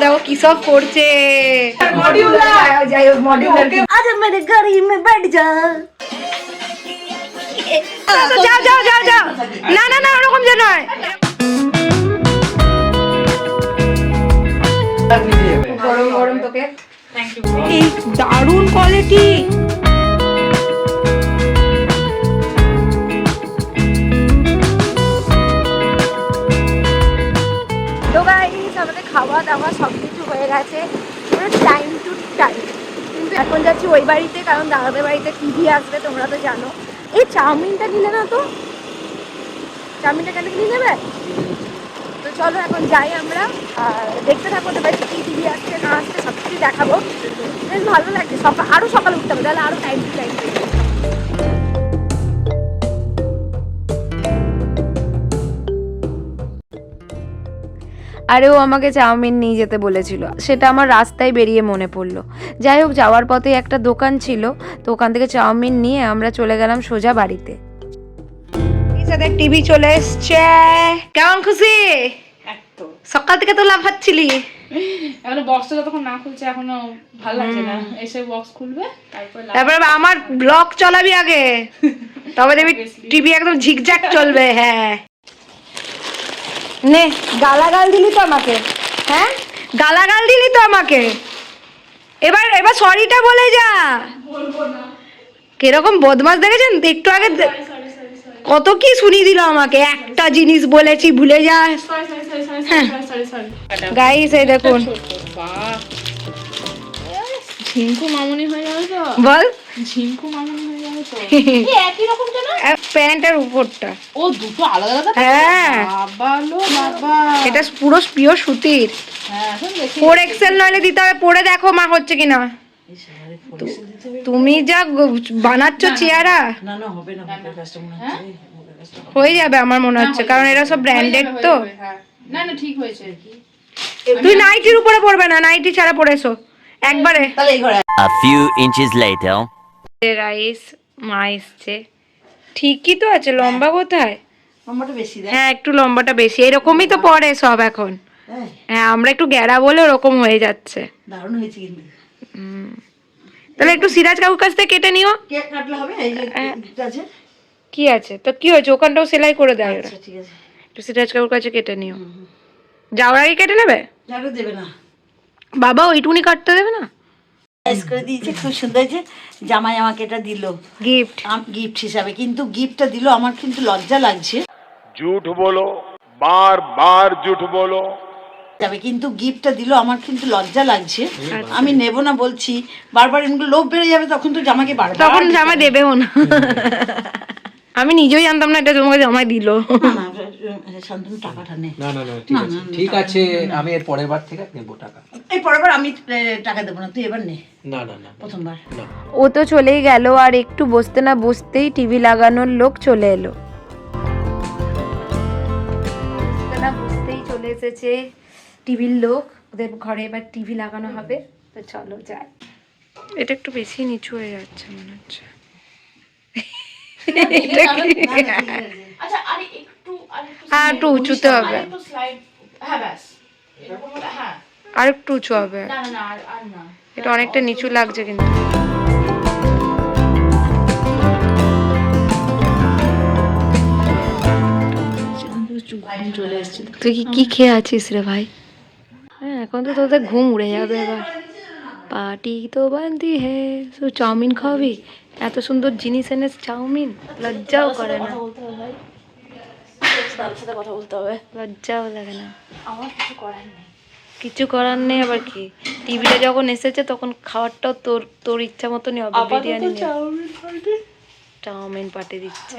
দেখো কি সব করছে। আজ মেরে গাড়ি মে बैठ जा। যাও যাও যাও যাও। না না না ওরকম যে নয়। গরম গরম তোকে। Thank you. এই দারুণ কোয়ালিটি। তো গাইস আমাদের খাওয়া দাওয়া সব কিছু হয়ে গেছে, পুরো টাইম টু টাইম। কিন্তু এখন যাচ্ছি ওই বাড়িতে, কারণ দাদাদের বাড়িতে টিভি আসবে, তোমরা তো জানো। এই চাউমিনটা নিলে না তো, চাউমিনটা কেন নিয়ে নেবে? তো চলো এখন যাই আমরা, আর দেখতে থাকো ওদের বাড়িতে কী টিভি আসছে না আসছে সব কিছু দেখাবো। বেশ ভালো লাগছে, আরও সকালে উঠতে হবে, তাহলে আরও টাইম টু টাইম। আরে ও আমাকে চাউমিন নিয়ে যেতে বলেছিল, সেটা আমার রাস্তায় বেরিয়ে মনে পড়লো। যাই হোক, যাওয়ার পথে একটা দোকান ছিল, তো ওখান থেকে চাউমিন নিয়ে আমরা চলে গেলাম সোজা বাড়িতে। দেখ টিভি চলে এসছে, কেমন খুশি? সকাল থেকে তো লাভ হচ্ছিলি, এখনো বক্সটা যতক্ষণ না খুলছে এখনো ভালো লাগছে না। এসে বক্স খুলবে তারপরে আমার ব্লগ চালাবি আগে, তবে দেখবি টিভি একদম ঝিকঝাক চলবে। হ্যাঁ নে, গালাগাল দিলি তো আমাকে, হ্যাঁ গালাগাল দিলি তো আমাকে, এবার এবার সরিটা বলে যা। কিরকম বদমাস দেখেছেন একটু আগে, কত কি শুনিয়ে দিল আমাকে, একটা জিনিস বলেছি ভুলে যা। গাইস এই দেখুন, ঝিঙ্কু মামুনি হয়ে যাবে তো, বল ঝিঙ্কু মামুনি হয়ে যাবে তো। একই রকম কেন প্যান্টের উপরটা? ও দুটো আলাদা আলাদা। হ্যাঁ বাবা লো বাবা, এটা পুরো পিওর সুতির। হ্যাঁ এখন দেখি 4XL নইলে দিতে হবে, পরে দেখো মা হচ্ছে কিনা। তুমি যা বানাচ্ছ চেহারা, না না হবে না, কাস্টমার হয়ে যাবে আমার মনে হচ্ছে, কারণ এরা সব ব্র্যান্ডেড তো। না না ঠিক হয়েছে। তুই নাইটির উপরে পড়বে না, নাইটি ছাড়া পড়েছো একবারে। তাহলে এই ঘরে A few inches later. Rice মা এসছে, ঠিকই তো আছে, লম্বা কোথায়? লম্বাটা বেশি দেয়। হ্যাঁ একটু লম্বাটা বেশি, এরকমই তো পড়ে সব এখন। হ্যাঁ আমরা একটু গ্যাড়া বলে ওরকম হয়ে যাচ্ছে। দারুণ হয়েছে কিন্তু। তাহলে একটু সিরাজ কাকুর কাছ থেকে কেটে নিও। কেক কাটলে হবে, এই যে কেকটা আছে। কি আছে তো, কি হয়েছে, ওখানটাও সেলাই করে দেয় ওরা। আচ্ছা ঠিক আছে, একটু সিরাজ কাকুর কাছে কেটে নিও। যাওয়ার আগে কেটে নেবে? যাবে দেবে না বাবা, ওইটুকুনি কাটতে দেবে না? সাইজ করে দিয়েছে, খুব সুন্দর হয়েছে। জামাই আমাকে এটা দিল গিফট, গিফট হিসাবে, কিন্তু গিফটটা দিল আমার কিন্তু লজ্জা লাগছে। झूठ बोलो, बार बार झूठ बोलो। যাবে, কিন্তু গিফটটা দিল আমার কিন্তু লজ্জা লাগছে। আমি নেব না বলছি, বারবার এগুলো লোভ বেড়ে যাবে, তখন তো জামাকে বারবার তখন জামা দেবেও না। আমি নিজেই জানতাম না এটা তোমাকে জামাই দিল। শান্তনু টাকাটা নে। না না না ঠিক আছে, ঠিক আছে, আমি এর পরের বার থেকে নেব টাকা। এই পরের বার আমি টাকা দেবো না, তুই এবার নে। না না না প্রথমবার ও তো চলেই গেল, আর একটু বসতে না বসতেই টিভি লাগানোর লোক চলে এলো। বসতে না বসতেই চলে এসেছে টিভির লোক, ওদের ঘরে এবার টিভি লাগানো হবে। তো চলো যাই। এটা একটু বেশি নিচু হয়ে যাচ্ছে মনে হচ্ছে। আচ্ছা আরে একটু আর একটু উঁচুতে হবে, একটু স্লাইড। হ্যাঁ ব্যাস এরকম হলে, হ্যাঁ আর একটু উঁচু হবে। না না না আর না, এটা অনেকটা নিচু লাগছে কিন্তু। চলে এসেছিল। তুই কি খেয়ে আছিস রে ভাই? হ্যাঁ এখন তো তোদের ঘুম উড়ে যাবে এবার। পার্টি তো বান্দি হে, তুই চাউমিন খাওয়াবি? এত সুন্দর জিনিস এনে চাউমিন, লজ্জাও করে না? কথা বলতে হবে, লজ্জাও লাগে না? আমার কিছু করার নেই। কিছু করার নেই আবার কি, টিভিটা যখন এসেছে তখন খাবারটাও তোর তোর ইচ্ছা মতনই হবে। বিরিয়ানি চাউমিন পার্টি দিচ্ছে।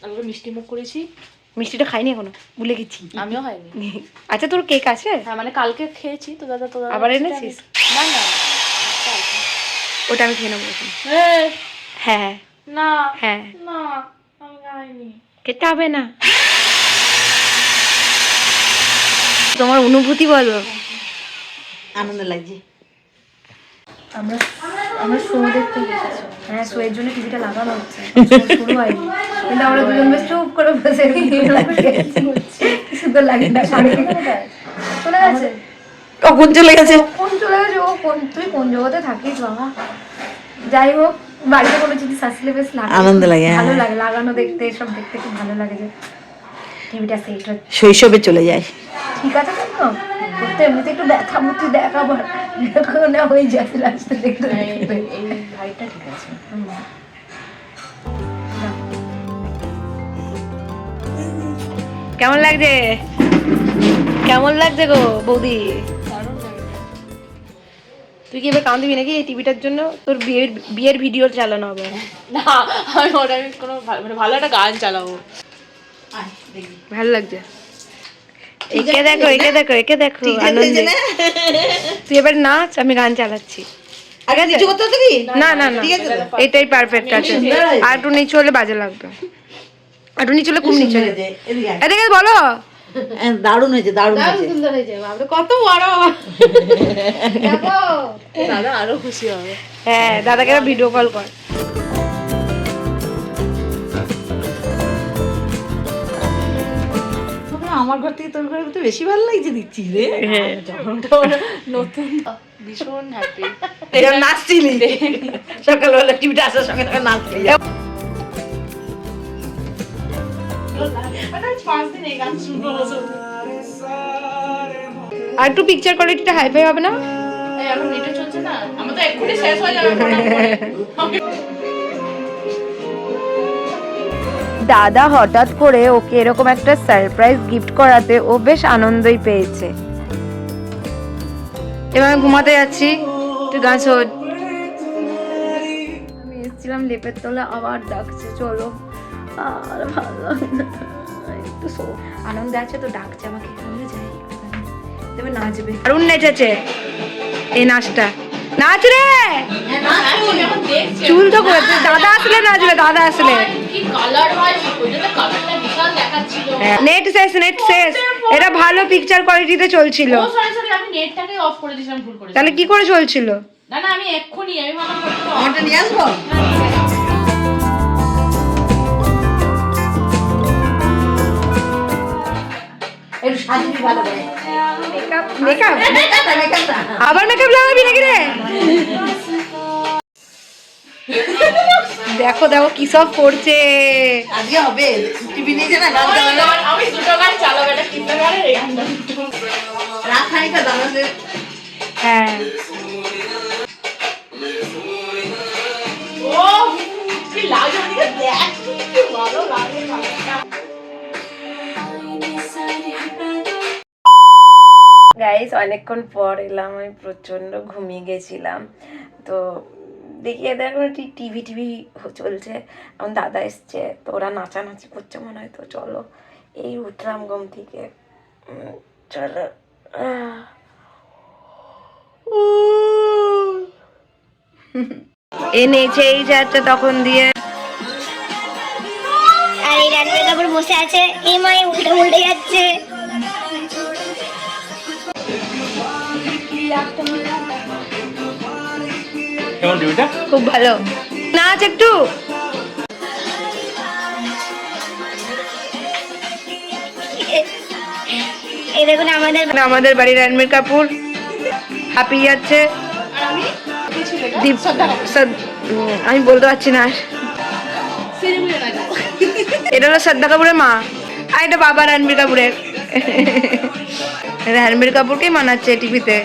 আমি মিষ্টি মুখ করেছি, মিষ্টিটা খাইনি এখনো, ভুলে গেছি। আমিও খাইনি। আচ্ছা তোর কেক আছে? হ্যাঁ মানে কালকে খেয়েছি তো দাদা, তো আবার এনেছিস? না না ওটা আমি খেয়ে নেবো। হ্যাঁ না হ্যাঁ, না আমি খাইনি। খেতে হবে না। তোমার অনুভূতি বলো। আনন্দ লাগছে। আমরা আমরা শো দেখতে গেছি। হ্যাঁ শো এর জন্য টিভিটা লাগানো হচ্ছে, শুরু হয়নি, কিন্তু আমরা দুজন বেশ চুপ করে বসে কি সুন্দর লাগে না? চলে গেছে কখন চলে গেছে? কোন চলে গেছে ও? তুই কোন জগতে থাকিস বাবা? যাই হোক, বাড়িতে কোনো জিনিস আসলে বেশ লাগে, আনন্দ লাগে, হ্যাঁ। ভালো লাগে লাগানো, দেখতে সব দেখতে খুব ভালো লাগে যে টিভিটা সেট হচ্ছে। শৈশবে চলে যায়। ঠিক আছে তো, করতে এমনিতে একটু দেখাবো, তুই দেখাবো না হয়ে যাচ্ছে লাস্টে দেখতে দেখতে। এই ভাইটা ঠিক আছে। কেমন লাগছে? কেমন লাগছে গো বৌদি? তুই কি এবার কাঁদবি নাকি এই টিভিটার জন্য? তোর বিয়ের ভিডিও চালানো হবে। না, আমি ওটা আমি কোনো মানে ভালো একটা গান চালাবো। ভালো লাগছে? একে দেখো, একে দেখো, একে দেখো, আনন্দে। তুই এবার নাচ, আমি গান চালাচ্ছি। আগে নিচু করতে হতো কি? না না না, এটাই পারফেক্ট আছে। আর একটু নিচু হলে বাজে লাগবে, আর একটু নিচু হলে খুব নিচু হয়ে যায়। এদিকে বলো। দারুণ হয়েছে, দারুণ হয়েছে। সুন্দর হয়েছে বাবা, কত বড়। দাদা আরো খুশি হবে। হ্যাঁ, দাদাকে ভিডিও কল কর। আমার ঘর থেকে তোর ঘরে তো বেশি ভালো লাগছে দেখছি রে। নতুন ভীষণ হ্যাপি। নাচছিলি সকালবেলা, টিভিটা আসার সঙ্গে সঙ্গে নাচছিলি। আর একটু পিকচার কোয়ালিটিটা হাই ফাই হবে না? এখন নেটে চলছে না, আমার তো এক্ষুনি শেষ হয়ে যাবে। দাদা হঠাৎ করে ওকে এরকম একটা সারপ্রাইজ গিফট করাতে ও বেশ আনন্দই পেয়েছে। এবার আমি ঘুমাতে যাচ্ছি, তুই গান শোন। আমি এসেছিলাম লেপের তলা, আবার ডাকছে চলো, আর ভালো লাগে না, একটু আনন্দে আছে তো ডাকছে আমাকে, আমি যাই তবে নাচবে। দারুণ নেচেছে এই নাচটা, নাচ রে, চুল তো করছে। দাদা আসলে নাচবে, দাদা আসলে। কি কালার হয়, ওইটাতে কালারটা বিশাল দেখাচ্ছিল। নেট শেষ, নেট শেষ। এটা ভালো পিকচার কোয়ালিটিতে চলছিল। ও সরি সরি, আমি নেটটাকে অফ করে দিয়েছিলাম, ভুল করে। তাহলে কি করে চলছিল? না না, আমি এক্ষুনি আমি ভাবলাম আমারটা নিয়ে আসবো। একটু সাজিয়ে ভালো করে। মেকআপ মেকআপ আবার মেকআপ লাগাবি নাকি রে? দেখো দেখো কি সব করছে। আজকে হবে টিভি নিয়ে না, গান চালাবে। আমি দুটো গান চালাবো, এটা কিনতে পারে এই গানটা। রাত খানিকটা দাঁড়াতে। হ্যাঁ, ও কি লাগে, ওদিকে দেখ কি ভালো লাগে গানটা। গাইস অনেকক্ষণ পর এলাম, আমি প্রচন্ড ঘুমিয়ে গেছিলাম। তো দেখি এদের এখন টিভি টিভি চলছে, এখন দাদা এসছে তো ওরা নাচানাচি করছে মনে হয়। তো চলো, এই উঠলাম ঘুম থেকে, চলো। এ নেচেই যাচ্ছে তখন দিয়ে। আর এই রানবীর কাপুর বসে আছে, এই মায়ে উল্টে উল্টে যাচ্ছে। কেমন টিভিটা? খুব ভালো, নাচ একটু। এই দেখুন আমাদের বাড়ির রণবীর কাপুর হাঁপিয়ে যাচ্ছে। আর আমি আমি বলতে পারছি না। এটা হলো শ্রদ্ধা কাপুরের মা, আর এটা বাবা রণবীর কাপুরের। রণবীর কাপুরকে মানাচ্ছে টিভিতে।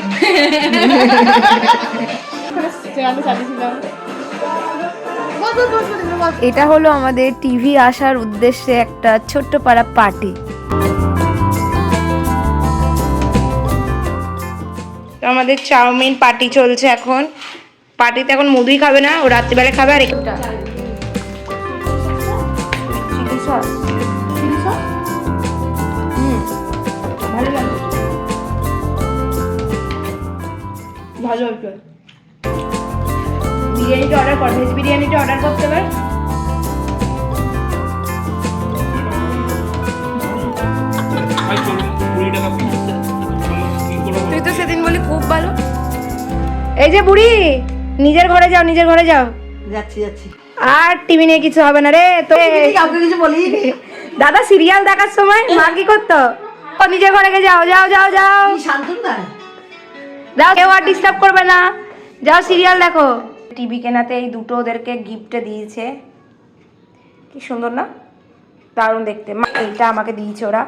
এটা হলো আমাদের টিভি আসার উদ্দেশ্যে একটা ছোট্ট পাড়া পার্টি। আমাদের চাউমিন পার্টি চলছে এখন। পার্টিতে এখন মুড়ি খাবে না, ও রাত্রিবেলা খাবে। আর একটা ভালো লাগে, ভালো হবে। বিরিয়ানিটা অর্ডার কর, ভেজ বিরিয়ানিটা অর্ডার করতে হবে। তুই তো সেদিন বলি খুব ভালো। এই যে বুড়ি, নিজের ঘরে যাও, নিজের ঘরে যাও। যাচ্ছি যাচ্ছি। আর টিভি নিয়ে কিছু হবে না রে। তো কাউকে কিছু বলিনি। দাদা সিরিয়াল দেখার সময় মা কি করতো? ও নিজের ঘরে যাও, যাও যাও যাও। শান্তনু দা দাও, কেউ আর ডিস্টার্ব করবে না, যাও সিরিয়াল দেখো। টিভি কেনাতে এই দুটো ওদেরকে গিফটে দিয়েছে, কি সুন্দর না, দারুণ দেখতে। এইটা আমাকে দিয়েছে ওরা,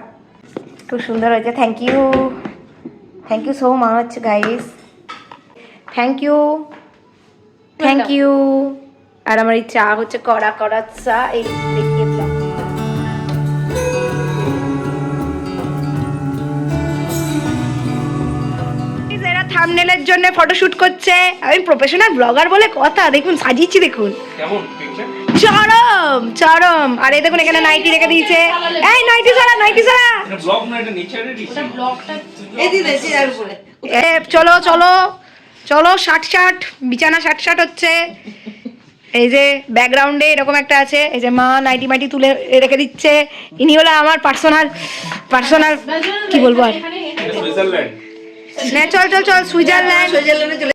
খুব সুন্দর হয়েছে। Thank you so much guys, thank you. আর আমার এই চা হচ্ছে কড়া কড়া চা, এই দেখিয়েছিলাম। এরা থাম্বনেলের জন্য ফটোশুট করছে, আমি প্রফেশনাল ব্লগার বলে কথা, দেখুন সাজিয়েছি দেখুন, চরম চরম। আর এই দেখুন এখানে নাইটি রেখে দিয়েছে, এই নাইটি সারা চলো চলো চলো, ষাট বিছানা ষাট হচ্ছে। এই যে ব্যাকগ্রাউন্ডে এরকম একটা আছে, এই যে মা নাইটি মাইটি তুলে রেখে দিচ্ছে। ইনি হলো আমার পার্সোনাল কি বলবো আর, চল সুইজারল্যান্ডে চলে।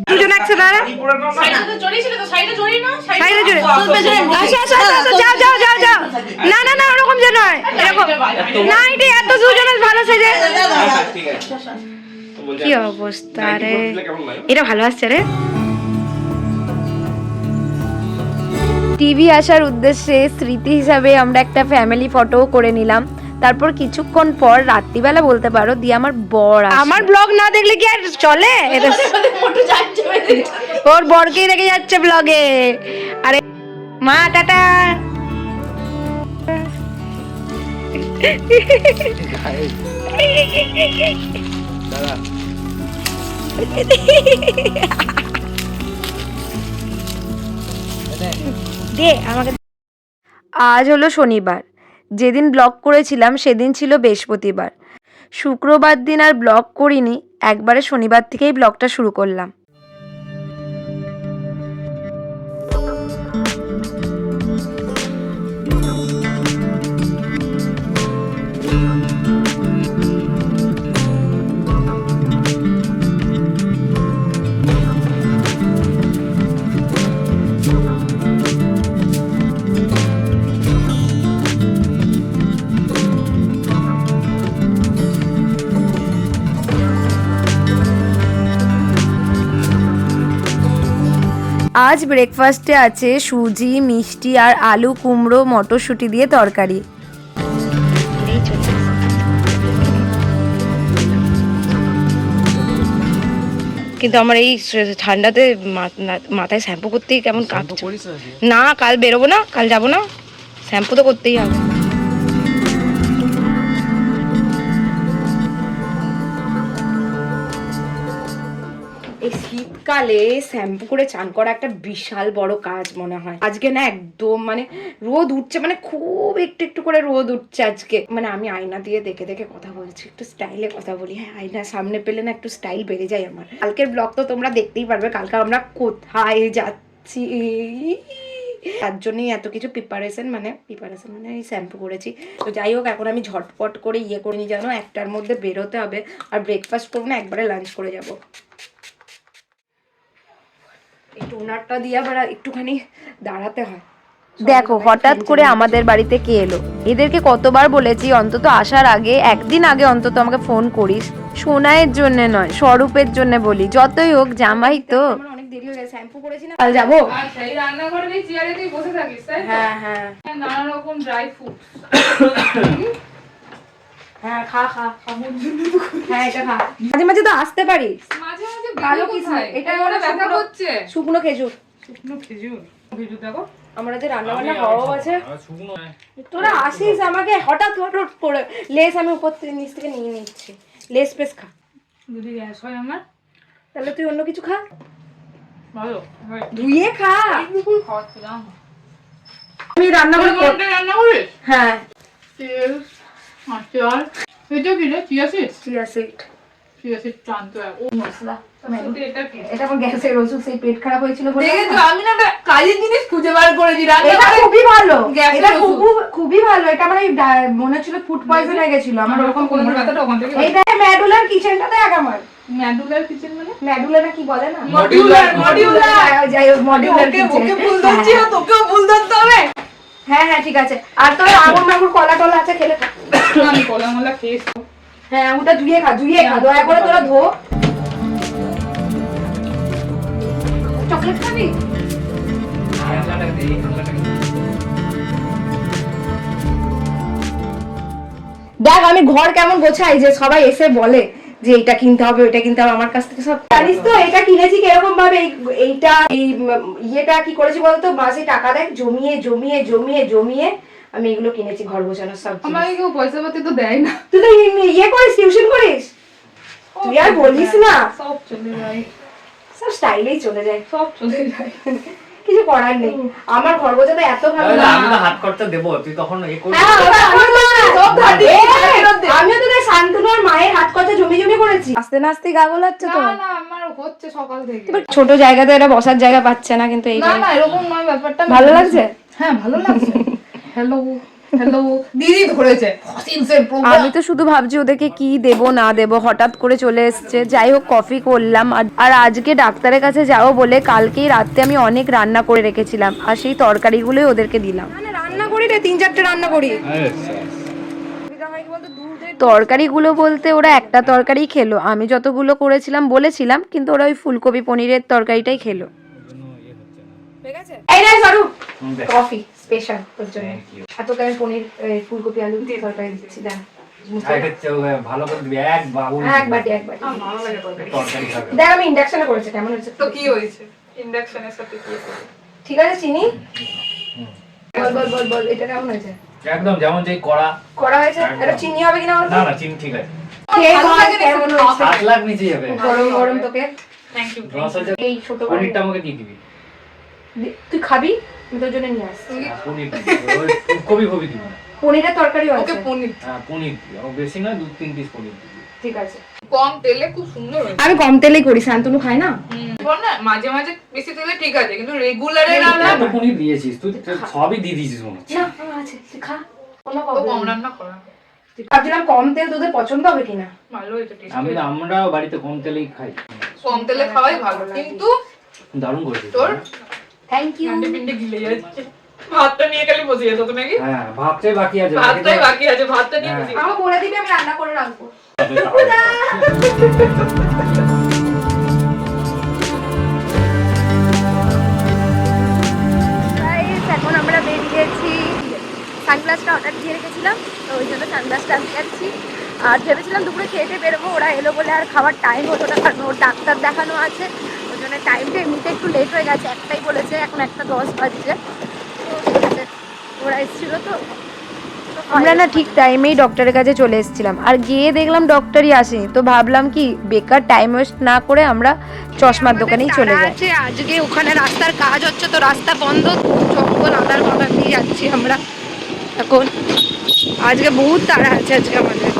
দুজন একসাথে দাঁড়া, যাও। না ওরকম যে নয়, এরকম না, এটা এত দুজনের ভালো সেজে, কি অবস্থা রে, এটা ভালো আসছে রে। টিভি আসার উদ্দেশ্যে স্মৃতি হিসাবে আমরা একটা ফ্যামিলি ফটো করে নিলাম। তারপর কিছুক্ষণ পর রাত্রিবেলা বলতে পারো দিয়ে আমার বর, আমার ব্লগ না দেখলে কি আর চলে, ওর বরকেই রেখে যাচ্ছে ব্লগে। আরে মা টাটা। দে আমাকে। আজ হলো শনিবার, যেদিন ব্লগ করেছিলাম সেদিন ছিল বৃহস্পতিবার। শুক্রবার দিন আর ব্লগ করিনি, একবারে শনিবার থেকেই ব্লগটা শুরু করলাম। আজ ব্রেকফাস্টে আছে সুজি, মিষ্টি আর আলু কুমড়ো মটরশুঁটি দিয়ে তরকারি। কিন্তু আমার এই ঠান্ডাতে মাথায় শ্যাম্পু করতেই কেমন কাঁপছে। না কাল বেরোবো না, কাল যাবো না, শ্যাম্পু তো করতেই হবে। এই শীতকালে শ্যাম্পু করে চান করা একটা বিশাল বড় কাজ মনে হয়। আজকে না একদম মানে রোদ উঠছে, মানে খুব একটু করে রোদ উঠছে আজকে। মানে আমি আয়না দিয়ে দেখে কথা বলছি, একটু স্টাইলে কথা বলি। হ্যাঁ, আয়না সামনে পেলে না একটু স্টাইল বেড়ে যায় আমার। কালকের ব্লগ তো তোমরা দেখতেই পারবে, কালকে আমরা কোথায় যাচ্ছি, তার জন্যই এত কিছু প্রিপারেশন মানে এই শ্যাম্পু করেছি। তো যাই হোক, এখন আমি ঝটপট করে করে নিই, জানো 1টার মধ্যে বেরোতে হবে। আর ব্রেকফাস্ট করবো না, একবারে লাঞ্চ করে যাবো। এই টোনারটা দিয়ে আবার একটুখানি দাঁড়াতে হয়। দেখো হঠাৎ করে আমাদের বাড়িতে কে এলো। এদেরকে কতবার বলেছি অন্তত আসার আগে একদিন আগে অন্তত আমাকে ফোন করিস। সোনাইয়ের জন্য নয়, স্বরূপের জন্য বলি। যতই হোক জামাই তো। অনেক দেরি হয়ে গেছে, শ্যাম্পু করেছি না, কাল যাবো। আচ্ছা, এই রান্নাঘরের এই চেয়ারে তুই বসে থাকিস তাই? হ্যাঁ নানা রকম ড্রাই ফ্রুট। হ্যাঁ খা হ্যাঁ, এটা খা। মাঝে মাঝে তো আসতে পারিস। মাঝে ভালো কিছু এটা ওরা ব্যথা করছে। শুকনো খেজুর দেখো, আমরা যে রান্না বান্না হওয়া আছে, তোরা আসিস আমাকে হঠাৎ করে। লেস আমি উপর থেকে নিচ থেকে নিয়ে নিচ্ছি, লেস পেস খা। যদি গ্যাস হয় আমার, তাহলে তুই অন্য কিছু খা, ভালো ধুয়ে খা। খাওয়াচ্ছিলাম আমি রান্না করি। হ্যাঁ, তেল, আচার, এটা কি রে? চিয়া সিড টানতো মশলা। এটা কি? এটা আমার গ্যাসের ওষুধ, সেই পেট খারাপ হয়েছিল বলে। আমি না একটা কাজের জিনিস খুঁজে বার করেছি। এটা খুবই ভালো, এটা খুবই ভালো। এটা আমার এই মনে হচ্ছিল ফুড পয়জন হয়ে গেছিল আমার, ওরকম কোনো কথাটা ওখান থেকে। এইটা ম্যাডুলার কিচেনটা দেখ আমার। ম্যাডুলার কিচেন মানে? ম্যাডুলা না কি বলে না, মডিউলার। যাই হোক মডিউলার কিচেন। ওকে ভুল ধরছি, তোকেও ভুল ধরতে হবে। হ্যাঁ হ্যাঁ ঠিক আছে। আর তোর আঙুর মাগুর কলা টলা আছে, খেলে খা। আমি কলা মলা খেয়েছি। হ্যাঁ আঙুরটা ধুয়ে খা, দয়া করে তোরা ধো। চকলেট খাবি? দেখ আমি ঘর কেমন গোছাই, যে সবাই এসে বলে যে এটা কিনতে হবে ওইটা কিনতে হবে, আমার কাছ থেকে সব জানিস তো। এটা কিনেছি কিরকম ভাবে, এইটা এই ইয়েটা কি করেছি বলতো, মাসে টাকা দেখ জমিয়ে জমিয়ে জমিয়ে জমিয়ে আমি এগুলো কিনেছি ঘর গোছানোর সব জিনিস। আমাকে কেউ পয়সা পাতি তো দেয় না। তুই তো ইয়ে করিস, টিউশন করিস, তুই আর বলিস না, সব চলে যায়, সব স্টাইলেই চলে যায়, সব চলে যায়। কিছু করার নেই। আমার ঘর গোছাতে এত ভালো লাগে। আমি তো হাত করতে দেবো, তুই তখন এ করবি। হ্যাঁ, ওটা আমার মা, সব ধার দিয়ে, আমিও তো দেখ শান্তনুর মায়ের হাত খরচা জমি জমি করেছি। আস্তে না আস্তে গা গোলাচ্ছে তো। না না আমার হচ্ছে সকাল থেকে। ছোট জায়গাতে এটা বসার জায়গা পাচ্ছে না, কিন্তু এই না না এরকম নয় ব্যাপারটা। ভালো লাগছে। হ্যাঁ ভালো লাগছে। হ্যালো হ্যালো দিদি ধরেছে ফসিলসের প্রোগ্রাম। আমি তো শুধু ভাবছি ওদেরকে কি দেব না দেব, হঠাৎ করে চলে এসছে। যাই হোক কফি করলাম, আর আজকে ডাক্তারের কাছে যাবো বলে কালকেই রাতে আমি অনেক রান্না করে রেখেছিলাম, আর সেই তরকারিগুলোই ওদেরকে দিলাম। মানে রান্না করি রে, 3-4টে রান্না করি। তরকারিগুলো বলতে ওরা একটা তরকারি খেলো, আমি যতগুলো করেছিলাম বলেছিলাম, কিন্তু ওরা ওই ফুলকপি পনিরের তরকারিটাই খেলো। এই রে সরু, কফি স্পেশাল তোর জন্য। আর তোকে আমি পনির ফুলকপি আলু দিয়ে তরকারি দিচ্ছি, দেখ ভালো করে দিবি, এক বাবুল এক বাটি ভালো লাগে তরকারি। তরকারি খাবে। দেখ আমি ইন্ডাকশনে করেছি, কেমন হয়েছে? তো কি হয়েছে ইন্ডাকশনের সাথে কি হয়েছে? ঠিক আছে চিনি বল বল বল বল, এটা কেমন হয়েছে? একদম যেমন যেই কড়া। করা হয়েছে? এটা চিনি হবে কিনা বলতো? না না চিনি ঠিক আছে। খেয়ে বল কেমন হয়েছে? 7 লাখ নিচে যাবে। গরম গরম তোকে থ্যাংক ইউ। রস হচ্ছে, এই ছোট করে পনিরটা আমাকে দিয়ে দিবি। তুই খাবি, আমি তোর জন্য নিয়ে আসছি। পনির দিবি, ওই ফুলকপি কবি দিবি না। পনিরের তরকারিও ওকে আছে। পনির হ্যাঁ পনির দিবি, ও বেশি না 2-3 পিস পনির দিবি। ঠিক আছে। কম তেলে খুব সুন্দর হয়েছে। আমি কম তেলেই করি, শান্তনু খায় না। বল না মাঝে মাঝে বেশি তেলে ঠিক আছে, কিন্তু রেগুলারে রান্না এত পনির দিয়েছিস তুই, সবই দিয়ে দিয়েছিস মনে হচ্ছে। না আছে, তুই খা, কোনো তো প্রবলেম কম নেই। রান্না করা। ভাবছিলাম কম তেল তোদের পছন্দ হবে কিনা। ভালো হয়েছে টেস্ট। আমরাও বাড়িতে কম তেলেই খাই। কম তেলে খাওয়াই ভালো, কিন্তু দারুণ করেছিস। তোর থ্যাংক ইউ। পিন্ডে পিন্ডে গিলে যাচ্ছে। ভাতটা নিয়ে খালি বসে যেত তো নাকি? হ্যাঁ ভাতটাই বাকি আছে। ভাতটাই বাকি আছে, ভাতটা নিয়ে বসে। আমাকে বলে দিবি, আমি রান্না করে রাখবো। এখন আমরা বেরিয়েছি, সানগ্লাসটা অর্ডার দিয়ে রেখেছিলাম, তো ওই জন্য সানগ্লাসটা আমি যাচ্ছি। আর ভেবেছিলাম দুপুরে খেতে বেরোবো, ওরা এলো বলে আর খাবার টাইম হতো না, কারণ ওর ডাক্তার দেখানো আছে, ওই জন্য টাইমটা এমনিতে একটু লেট হয়ে গেছে। একটাই বলেছে, এখন 1:10 বাজছে। তো ঠিক আছে, ওরা এসেছিলো তো। আমরা না ঠিক টাইমেই ডক্টরের কাছে চলে এসেছিলাম, আর গিয়ে দেখলাম ডক্টরই আসেনি, তো ভাবলাম কি বেকার টাইম ওয়েস্ট না করে আমরা চশমার দোকানেই চলে যাই। আজকে ওখানে রাস্তার কাজ হচ্ছে, তো রাস্তা বন্ধ, জঙ্গল আদার বাগান দিয়ে যাচ্ছি আমরা এখন। আজকে বহুত তাড়া আছে আজকে আমাদের।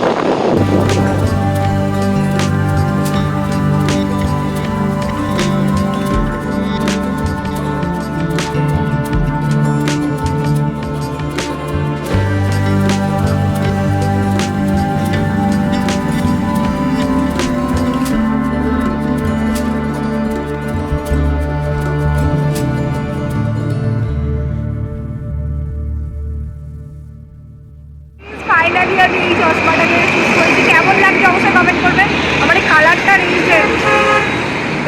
ফাইনালি আমি এই চশমাটাকে চুজ করেছি। কেমন লাগছে অবশ্যই কমেন্ট করবেন। আমার এই কালারটা, এই যে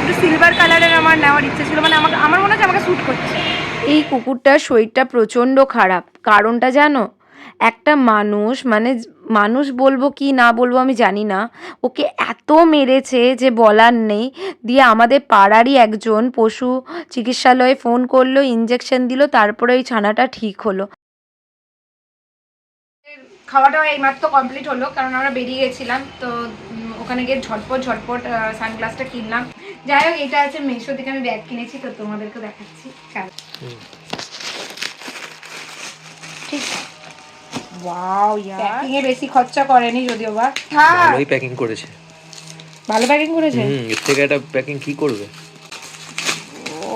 একটু সিলভার কালারের আমার নেওয়ার ইচ্ছে ছিল, মানে আমার মনে হচ্ছে আমাকে স্যুট করছে। এই কুকুরটার শরীরটা প্রচণ্ড খারাপ, কারণটা জানো? একটা মানুষ, মানে মানুষ বলবো কি না বলবো আমি জানি না, ওকে এত মেরেছে যে বলার নেই। দিয়ে আমাদের পাড়ারই একজন পশু চিকিৎসালয়ে ফোন করলো, ইঞ্জেকশন দিল, তারপরে ওই ছানাটা ঠিক হলো। খাওয়াটা এইমাত্র কমপ্লিট হলো, কারণ আমরা বেরিয়ে গেছিলাম, তো ওখানে গিয়ে ঝটপট সানগ্লাসটা কিনলাম। যাই হোক, এটা আছে মেশো থেকে আমি ব্যাগ কিনেছি, তো তোমাদেরকে দেখাচ্ছি। ঠিক ওয়াও ইয়ার, প্যাকিং এ বেশি খরচা করেনি যদিও বা। হ্যাঁ ভালোই প্যাকিং করেছে। ভালো প্যাকিং করেছে। এর থেকে একটা প্যাকিং কি করবে?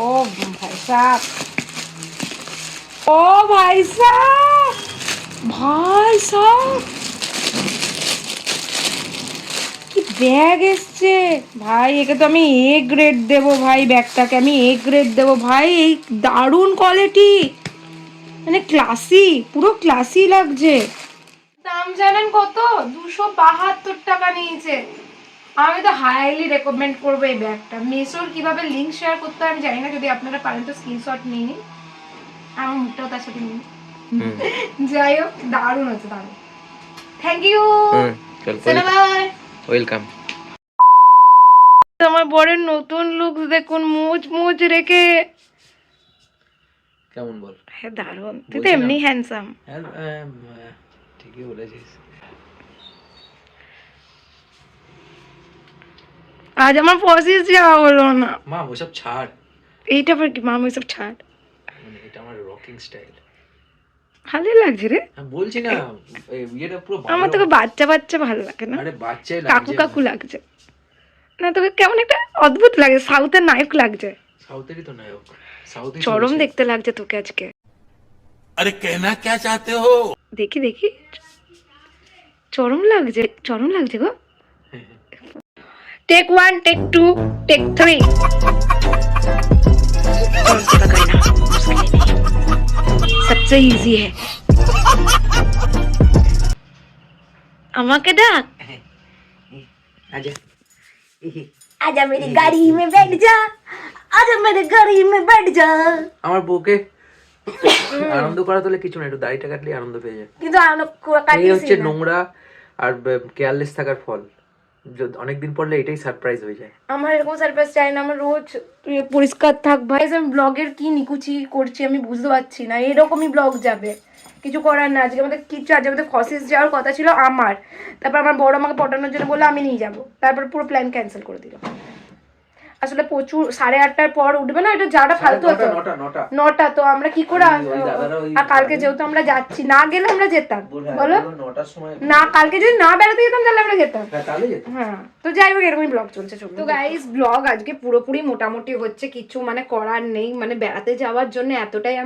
ও ভাই সাহেব, ও ভাই সাহেব, ভাই সাহেব কি ব্যাগ এসছে ভাই, একে তো আমি এ গ্রেড দেবো ভাই, ব্যাগটাকে আমি এ গ্রেড দেবো ভাই, এই দারুণ কোয়ালিটি। মানে ক্লাসি, পুরো ক্লাসি লাগছে। দাম জানেন কত? 272 টাকা নিয়েছে। আমি তো হাইলি রেকমেন্ড করবো এই ব্যাগটা। মেসোর কিভাবে লিঙ্ক শেয়ার করতে হয় আমি জানি না, যদি আপনারা পারেন তো স্ক্রিনশট নিয়ে নিন, আমার মুখটাও তার সাথে নিন। যাই হোক, দারুণ হচ্ছে, দারুণ। Thank you, bye. ওয়েলকাম। আমার বরের নতুন লুক দেখুন, মুজ মুজ রেখে। কেমন বল? হ্যাঁ দারুণ, তুই তো এমনি হ্যান্ডসাম। ঠিকই বলেছিস। আজ আমার পসিস যাওয়া হলো না। মা ওসব ছাড়, এইটা আবার কি মাম, ওইসব ছাড়। মানে এটা আমার রকিং স্টাইল। ভালোই লাগছে রে। আমি বলছি না, এই বিয়েটা পুরো আমার তোকে বাচ্চা বাচ্চা ভালো লাগে না, আরে বাচ্চাই কাকু লাগছে। কাকু লাগছে না, তোকে কেমন একটা অদ্ভুত লাগে, সাউথের নায়ক লাগছে। সাউথেরই তো নায়ক, সাউথে চরম দেখতে লাগছে তোকে আজকে। अरे कहना क्या चाहते हो? দেখি দেখি, চরম লাগছে, চরম লাগছে গো। Take 1 take 2 take 3। सबसे इजी है। আমাকে ডাক, আচ্ছা आजा मेरी गाड़ी में बैठ जा, आजा मेरी गाड़ी में बैठ जा। আমার বউকে আনন্দ করা তোলে কিছু না, একটু দাড়িটা কাটলে আনন্দ পেয়ে যায়। কিন্তু এই হচ্ছে নোংরা আর কেয়ারলেস থাকার ফল। অনেকদিন পরলে এটাই সারপ্রাইজ হয়ে যায়। আমার এরকম সারপ্রাইজ চাই না, আমার রোজ পরিষ্কার থাক ভাই। আমি ব্লগের কি নিকুচি করছি আমি বুঝতে পারছি না, এরকমই ব্লগ যাবে, কিছু করার না। আজকে আমাদের কিছু, আজ আমাদের ফসিস যাওয়ার কথা ছিল আমার, তারপর আমার বড় আমাকে পটানোর জন্য বললো আমি নিয়ে যাবো, তারপর পুরো প্ল্যান ক্যান্সেল করে দিল। আসলে প্রচুর 8:30টার পর উঠবে না, এটা যাটা ফালতু হতো। 9টা তো আমরা কি করে আর কালকে যেহেতু আমরা যাচ্ছি, না গেলে আমরা যেতাম বলো 9টার সময় না, কালকে যদি না বেড়াতে যেতাম তাহলে আমরা যেতাম। তাহলে যেত। হ্যাঁ, তো যাই হোক এরকমই ব্লগ চলছে। তো গাইস, ব্লগ আজকে পুরোপুরি মোটামুটি হচ্ছে, কিছু মানে করার নেই। মানে বেড়াতে যাওয়ার জন্য এতটাই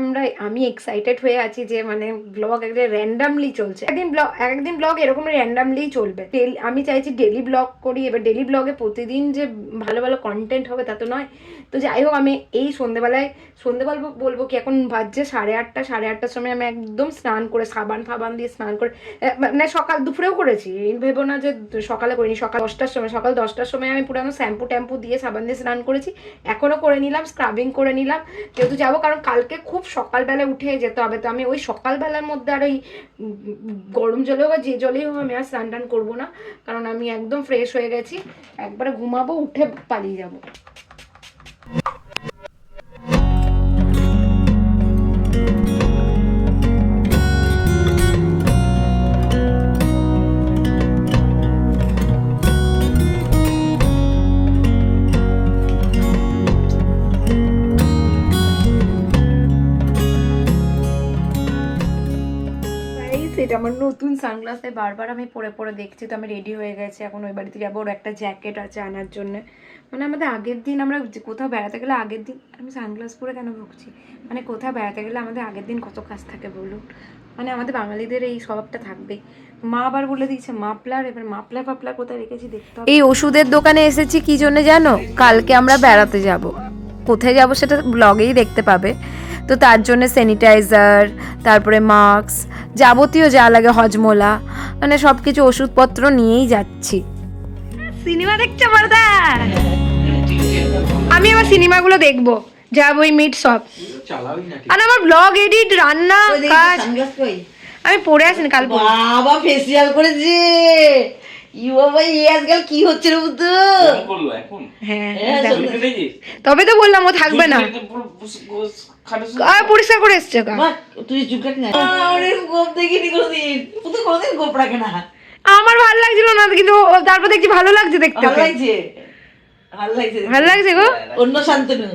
আমি এক্সাইটেড হয়ে আছি যে মানে ব্লগ একটা র্যান্ডামলি চলছে। একদিন ব্লগ এরকম র্যান্ডামলি চলবে। আমি চাইছি ডেলি ব্লগ করি। এবার ডেলি ব্লগে প্রতিদিন যে ভালো ভালো কন্টেন্ট হবে তা তো নয়। তো যাই হোক, আমি এই সন্ধ্যেবেলা বলবো কি, এখন বাজছে 8:30। 8:30টার সময় আমি একদম স্নান করে, সাবান দিয়ে স্নান করে, মানে সকাল দুপুরেও করেছি, ভেবো না যে সকালে করিনি। সকাল 10টার সময় আমি পুরো শ্যাম্পু ট্যাম্পু দিয়ে সাবান দিয়ে স্নান করেছি। এখনও করে নিলাম, স্ক্রাবিং করে নিলাম, যেহেতু যাবো। কারণ কালকে খুব সকালবেলায় উঠে যেতে হবে। তো আমি ওই সকালবেলার মধ্যে আর ওই গরম জলে বা যে জলেই হোক আমি আর স্নান টান করবো না, কারণ আমি একদম ফ্রেশ হয়ে গেছি। একবারে ঘুমাবো, উঠে পালিয়ে যাবো। এটা আমার নতুন সানগ্লাস, তাই বারবার আমি পরে দেখছি। তো আমি রেডি হয়ে গেছি, এখন ওই বাড়িতে যাবো। ওর একটা জ্যাকেট আছে আনার জন্য। মানে আমাদের আগের দিন আমরা কোথাও বেড়াতে গেলে আগের দিন, আমি সানগ্লাস পরে কেন ভুগছি, মানে কোথাও বেড়াতে গেলে আমাদের আগের দিন কত কাজ থাকে বলুন। মানে আমাদের বাঙালিদের এই স্বভাবটা থাকবেই। মা আবার বলে দিয়েছে মাফলার, এবার মাফলার কোথায় রেখেছি দেখতে হবে। এই ওষুধের দোকানে এসেছি কি জন্য জানো? কালকে আমরা বেড়াতে যাব, কোথায় যাব সেটা ব্লগেই দেখতে পাবে। তো তার জন্য স্যানিটাইজার, তারপরে মাস্ক, যাবতীয় যা লাগে, হজমোলা, মানে সব কিছু ওষুধপত্র নিয়েই যাচ্ছি। সিনেমা দেখছে বড়দা? আমি আমার সিনেমাগুলো দেখবো, যাবো ওই মিট সব। আর আমার ব্লগ এডিট, রান্না কাজ আমি পড়ে আসিনি কাল। বাবা ফেসিয়াল করেছে, ইউ বাবা, আজকাল কি হচ্ছে রে বুদ্ধু? হ্যাঁ, তবে তো বললাম ও থাকবে না। আর পরিষ্কার করে এসছে। তুই চুপ কাটি না, গোপ দেখিনি কোনোদিন, তুই কোনোদিন গোপ রাখে না। আমার ভালো লাগছিল না, কিন্তু তারপর দেখছি ভালো লাগছে দেখতে। ভালো লাগছে গো। অন্য শান্তনু